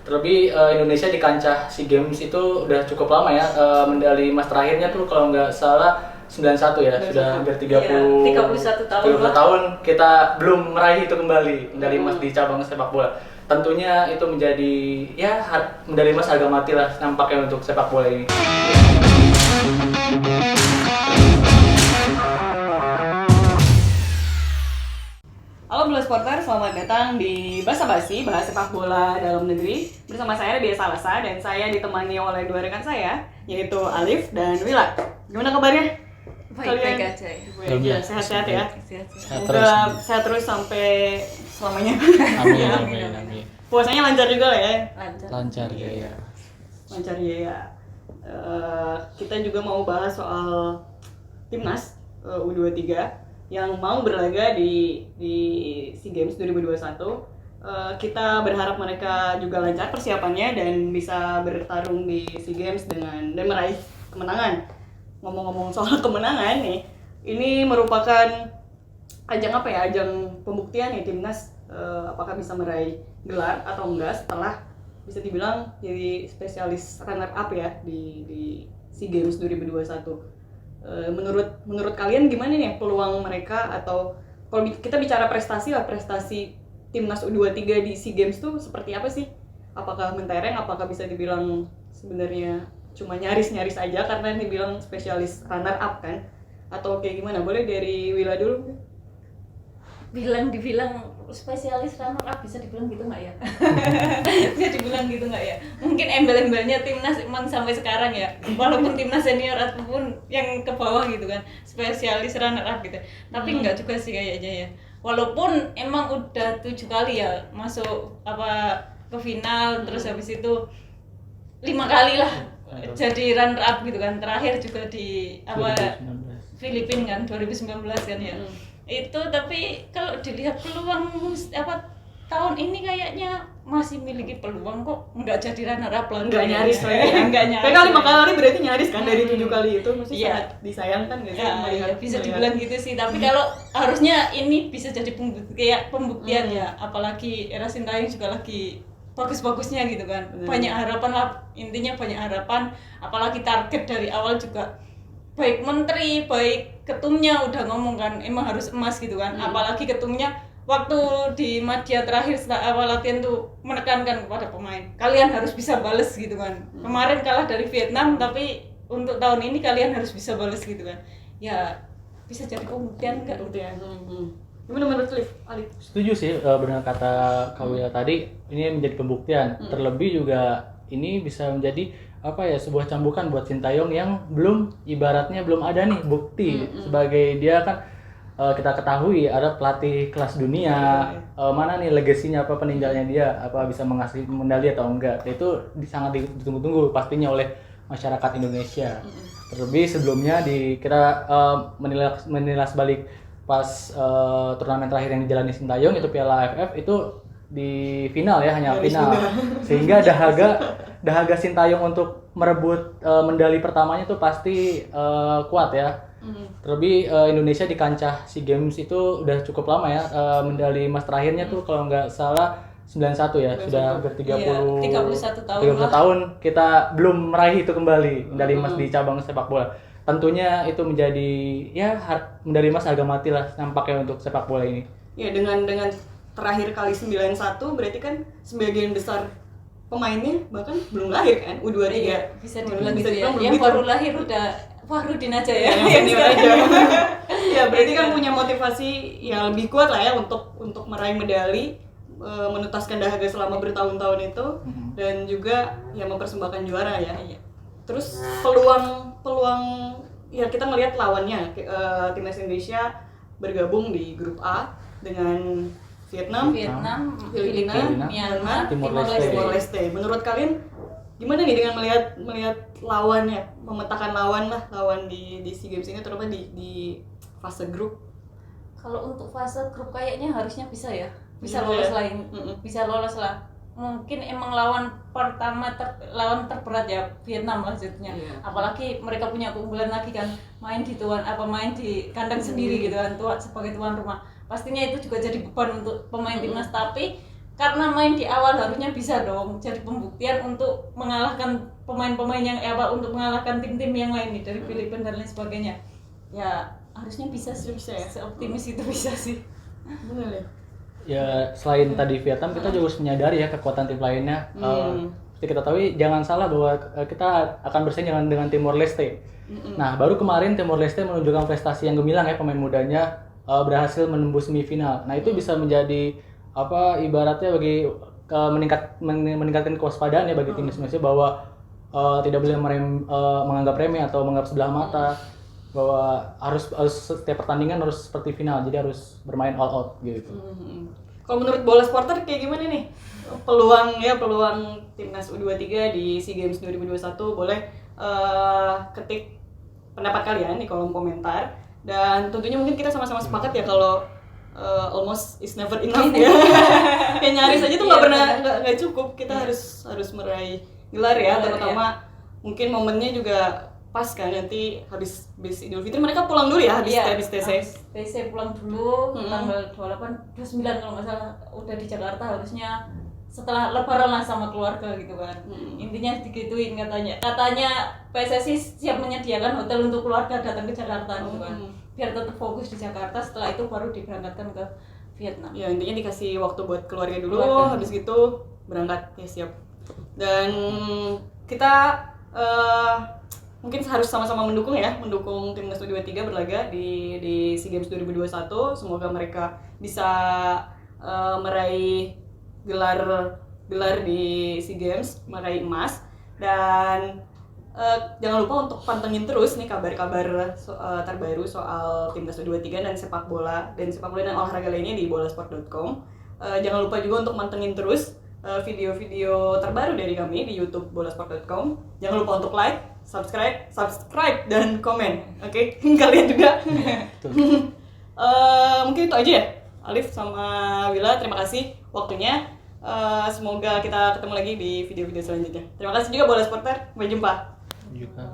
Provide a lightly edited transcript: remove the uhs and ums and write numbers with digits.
Terlebih Indonesia di kancah SEA Games itu udah cukup lama ya. Medali emas terakhirnya tuh kalau nggak salah 91 ya. Sudah hampir 31 tahun kita belum meraih itu kembali medali emas di cabang sepak bola. Tentunya itu menjadi ya medali emas harga mati lah nampaknya untuk sepak bola ini. Halo Bola Supporter, selamat datang di Basa Basi, bahas sepak bola dalam negeri. Bersama saya Dia Salasa dan saya ditemani oleh dua rekan saya, yaitu Alif dan Wila. Gimana kabarnya? Baik-baik aja ya. Ya, sehat-sehat ya. Sehat-sehat. Semoga sehat terus sampai selamanya. Amin. Puasanya lancar juga lah ya. Lancar ya. Lancar ya. Kita juga mau bahas soal timnas U23 yang mau berlaga di SEA Games 2021. Kita berharap mereka juga lancar persiapannya dan bisa bertarung di SEA Games dan meraih kemenangan. Ngomong-ngomong soal kemenangan nih, ini merupakan ajang apa ya? Ajang pembuktian nih timnas apakah bisa meraih gelar atau enggak setelah bisa dibilang jadi spesialis runner up ya di SEA Games 2021. Menurut kalian gimana nih peluang mereka, atau kalau kita bicara prestasi timnas U23 di SEA Games tuh seperti apa sih? Apakah mentereng, apakah bisa dibilang sebenarnya cuma nyaris-nyaris aja karena dibilang spesialis runner up kan? Atau kayak gimana? Boleh dari Wila dulu? Dibilang spesialis runner up, bisa dibilang gitu nggak ya? Bisa dibilang gitu nggak ya? Mungkin embel-embelnya timnas emang sampai sekarang ya, walaupun timnas senior ataupun yang ke bawah gitu kan, spesialis runner up gitu. Tapi nggak juga sih kayaknya ya. Walaupun emang udah 7 kali ya masuk ke final, terus habis itu 5 kali lah jadi runner up gitu kan. Terakhir juga di Filipina kan 2019 kan ya. Itu tapi kalau dilihat peluang tahun ini kayaknya masih miliki peluang kok, nggak jadi runner up lah. Nggak nyaris lah ya. Nggak nyaris. Kayak 5 kali berarti nyaris kan dari 7 kali itu, mesti sangat disayangkan nggak sih? Ya, bisa dibilang gitu sih. Tapi kalau harusnya ini bisa jadi pembuktian ya, apalagi era Sintayong juga lagi bagus-bagusnya gitu kan. Banyak harapan lah, intinya banyak harapan, apalagi target dari awal juga baik menteri, baik ketumnya udah ngomong kan emang harus emas gitu kan. Apalagi ketumnya waktu di media terakhir setelah awal latihan tuh menekankan kepada pemain, kalian harus bisa bales gitu kan. Kemarin kalah dari Vietnam, tapi untuk tahun ini kalian harus bisa bales gitu kan. Ya bisa jadi pembuktian enggak gitu ya. Gimana menurut Alif? Setuju sih, benar kata Kawila tadi, ini menjadi pembuktian. Terlebih juga ini bisa menjadi sebuah cambukan buat Sintayong yang ibaratnya belum ada nih bukti sebagai dia kan kita ketahui ada pelatih kelas dunia. Mana nih legasinya, apa peninggalannya dia, apa bisa menghasilkan medali atau enggak. Itu sangat ditunggu-tunggu pastinya oleh masyarakat Indonesia. Terlebih sebelumnya kita menilas balik pas turnamen terakhir yang dijalani Sintayong itu Piala AFF itu di final ya, hanya final. Sehingga dahaga Sintayong untuk merebut medali pertamanya itu pasti kuat ya. Terlebih Indonesia di kancah SEA Games itu udah cukup lama ya. Medali emas terakhirnya tuh kalau nggak salah 91 ya. Sudah hampir 31 tahun kita belum meraih itu kembali medali emas di cabang sepak bola. Tentunya itu menjadi ya medali emas harga mati lah nampaknya untuk sepak bola ini. Ya dengan terakhir kali 91 berarti kan sebagian besar pemainnya bahkan belum lahir kan, U23. Iya, bisa dibilang gitu ya. Yang baru lahir udah Fahrudin aja ya. Yang aja. Ya berarti kan punya motivasi yang lebih kuat lah ya untuk meraih medali, menutaskan dahaga selama bertahun-tahun itu, dan juga ya mempersembahkan juara ya. Terus peluang ya kita ngelihat lawannya timnas Indonesia bergabung di grup A dengan Vietnam, Filipina, Myanmar, Timor Leste. Menurut kalian gimana nih dengan melihat lawannya, memetakan lawan di SEA Games ini, terutama di fase grup? Kalau untuk fase grup kayaknya harusnya bisa ya, bisa lolos lah, bisa lolos lah. Mungkin emang lawan terberat ya Vietnam lah jadinya. Apalagi mereka punya keunggulan lagi kan, main di kandang sendiri gitu kan, sebagai tuan rumah. Pastinya itu juga jadi beban untuk pemain timnas, tapi karena main di awal harusnya bisa dong jadi pembuktian untuk mengalahkan pemain-pemain yang untuk mengalahkan tim-tim yang lain nih dari Filipina dan lain sebagainya. Ya harusnya bisa sih, Bisa ya? seoptimis itu bisa sih. Bener ya. Ya selain tadi Vietnam, kita juga harus menyadari ya kekuatan tim lainnya. Seperti kita tahu, jangan salah bahwa kita akan bersaing dengan Timor Leste. Nah, baru kemarin Timor Leste menunjukkan prestasi yang gemilang ya, pemain mudanya berhasil menembus semifinal. Nah, itu bisa menjadi ibaratnya bagi meningkatkan kewaspadaan ya bagi timnas Indonesia bahwa tidak boleh menganggap remeh atau menganggap sebelah mata, bahwa harus setiap pertandingan harus seperti final, jadi harus bermain all out gitu. Kalau menurut Bola Supporter kayak gimana nih peluang timnas U23 di SEA Games 2021? Boleh ketik pendapat kalian di kolom komentar, dan tentunya mungkin kita sama-sama sepakat ya kalau almost is never enough ya. Kayak nyaris aja tuh nggak cukup, kita harus meraih gelar ya, terutama mungkin momennya juga pas kan, nanti habis Idul Fitri mereka pulang dulu ya, habis TC. TC pulang dulu tanggal 28, 29 kalau nggak salah udah di Jakarta, harusnya setelah lebaran lah sama keluarga gitu kan. Intinya digituin katanya PSSI siap menyediakan hotel untuk keluarga datang ke Jakarta gitu kan, biar tetap fokus di Jakarta, setelah itu baru diberangkatkan ke Vietnam. Ya intinya dikasih waktu buat keluarga dulu, habis gitu berangkat ya, siap. Dan kita mungkin harus sama-sama mendukung timnas U23 berlaga di SEA Games 2021. Semoga mereka bisa meraih gelar di SEA Games, meraih emas. Dan jangan lupa untuk pantengin terus nih kabar-kabar terbaru soal timnas U23 dan sepak bola dan olahraga lainnya di bolasport.com. Jangan lupa juga untuk mantengin terus video-video terbaru dari kami di YouTube bolasport.com. Jangan lupa untuk like, subscribe dan komen. Oke? Kalian juga. Mungkin itu aja ya, Alif sama Willa. Terima kasih waktunya. Semoga kita ketemu lagi di video-video selanjutnya. Terima kasih juga Bola Supporter. Sampai jumpa. Juga.